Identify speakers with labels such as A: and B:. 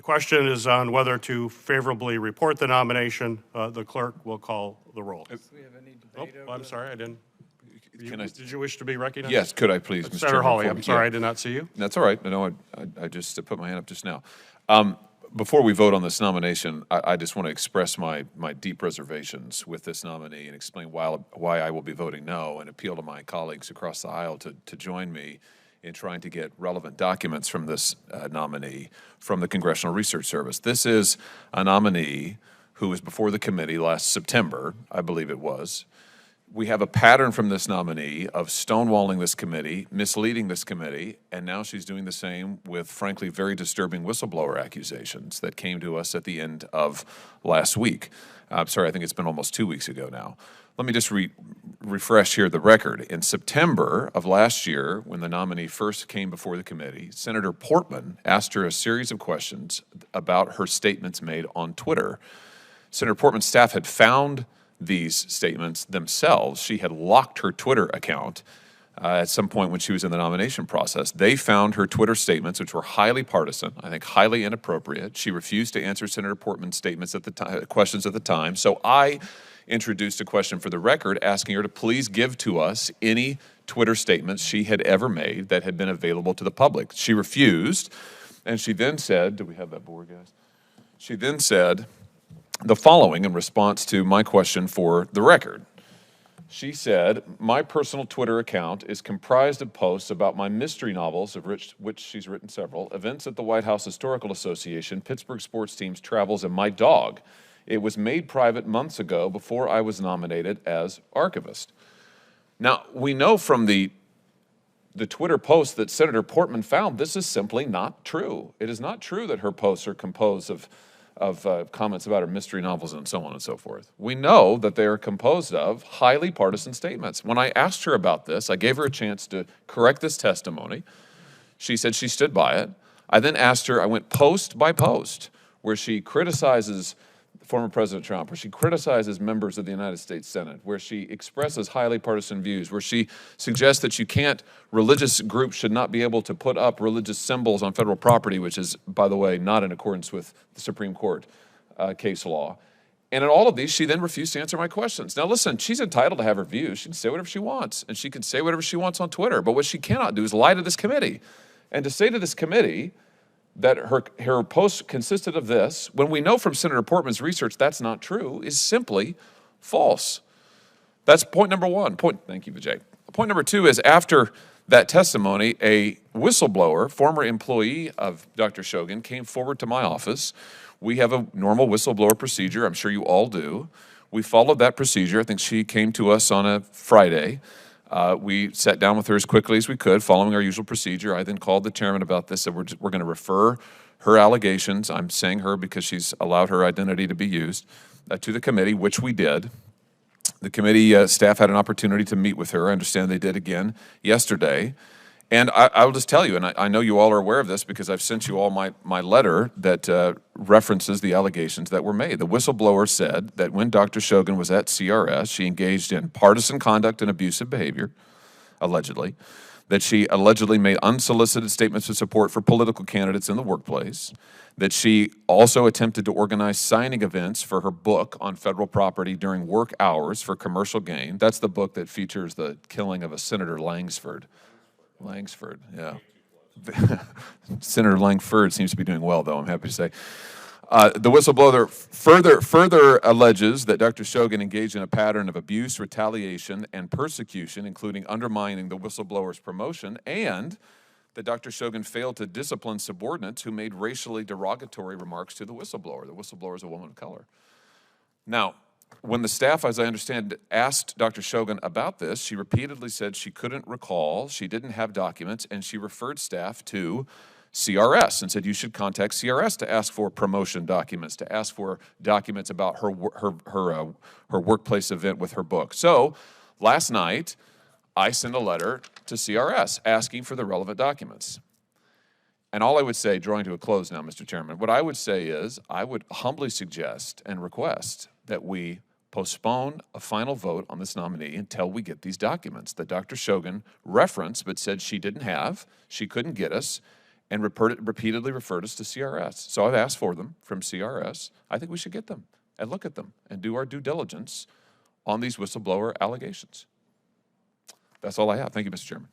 A: question is on whether to favorably report the nomination. The clerk will call the roll. I'm sorry, I didn't. Did you wish to be recognized?
B: Yes, could I please, Mr.
A: Senator
B: Chairman?
A: Hawley, I'm sorry, I did not see you.
B: That's all right. No, I just put my hand up just now. Before we vote on this nomination, I just want to express my deep reservations with this nominee and explain why I will be voting no, and appeal to my colleagues across the aisle to join me in trying to get relevant documents from this nominee from the Congressional Research Service. This is a nominee who was before the committee last September, I believe it was. We have a pattern from this nominee of stonewalling this committee, misleading this committee, and now she's doing the same with, frankly, very disturbing whistleblower accusations that came to us at the end of last week. I'm sorry, I think it's been almost 2 weeks ago now. Let me just refresh here the record. In September of last year, when the nominee first came before the committee, Senator Portman asked her a series of questions about her statements made on Twitter. Senator Portman's staff had found these statements themselves. She had locked her Twitter account at some point when she was in the nomination process. They found her Twitter statements, which were highly partisan, I think highly inappropriate. She refused to answer Senator Portman's statements at the time, questions at the time. So I introduced a question for the record asking her to please give to us any Twitter statements she had ever made that had been available to the public. She refused, and she then said, do we have that board, guys? She then said the following in response to my question for the record. She said, my personal Twitter account is comprised of posts about my mystery novels, of which she's written several, events at the White House Historical Association, Pittsburgh sports teams, travels, and my dog. It was made private months ago before I was nominated as archivist. Now, we know from the Twitter post that Senator Portman found this is simply not true. It is not true that her posts are composed of comments about her mystery novels and so on and so forth. We know that they are composed of highly partisan statements. When I asked her about this, I gave her a chance to correct this testimony. She said she stood by it. I then asked her, I went post by post, where she criticizes former President Trump, where she criticizes members of the United States Senate, where she expresses highly partisan views, where she suggests that religious groups should not be able to put up religious symbols on federal property, which is, by the way, not in accordance with the Supreme Court case law. And in all of these, she then refused to answer my questions. Now listen, she's entitled to have her views. She can say whatever she wants, and she can say whatever she wants on Twitter. But what she cannot do is lie to this committee. And to say to this committee that her post consisted of this, when we know from Senator Portman's research that's not true, is simply false. That's point number one. Thank you, Vijay. Point number two is after that testimony, a whistleblower, former employee of Dr. Shogan, came forward to my office. We have a normal whistleblower procedure. I'm sure you all do. We followed that procedure. I think she came to us on a Friday. We sat down with her as quickly as we could, following our usual procedure. I then called the chairman about this, and we're going to refer her allegations, I'm saying her because she's allowed her identity to be used, to the committee, which we did. The committee staff had an opportunity to meet with her. I understand they did again yesterday. And I will just tell you, and I know you all are aware of this because I've sent you all my letter that references the allegations that were made. The whistleblower said that when Dr. Shogan was at CRS, she engaged in partisan conduct and abusive behavior, allegedly, that she allegedly made unsolicited statements of support for political candidates in the workplace, that she also attempted to organize signing events for her book on federal property during work hours for commercial gain. That's the book that features the killing of a Senator Langsford, yeah. Senator Langsford seems to be doing well, though, I'm happy to say. The whistleblower further alleges that Dr. Shogan engaged in a pattern of abuse, retaliation, and persecution, including undermining the whistleblower's promotion, and that Dr. Shogan failed to discipline subordinates who made racially derogatory remarks to the whistleblower. The whistleblower is a woman of color. Now, when the staff, as I understand, asked Dr. Shogan about this, she repeatedly said she couldn't recall, she didn't have documents, and she referred staff to CRS and said you should contact CRS to ask for promotion documents, to ask for documents about her workplace event with her book. So last night, I sent a letter to CRS asking for the relevant documents. And all I would say, drawing to a close now, Mr. Chairman, what I would say is I would humbly suggest and request that we postpone a final vote on this nominee until we get these documents that Dr. Shogan referenced but said she didn't have, she couldn't get us, and repeatedly referred us to CRS. So I've asked for them from CRS. I think we should get them and look at them and do our due diligence on these whistleblower allegations. That's all I have. Thank you, Mr. Chairman.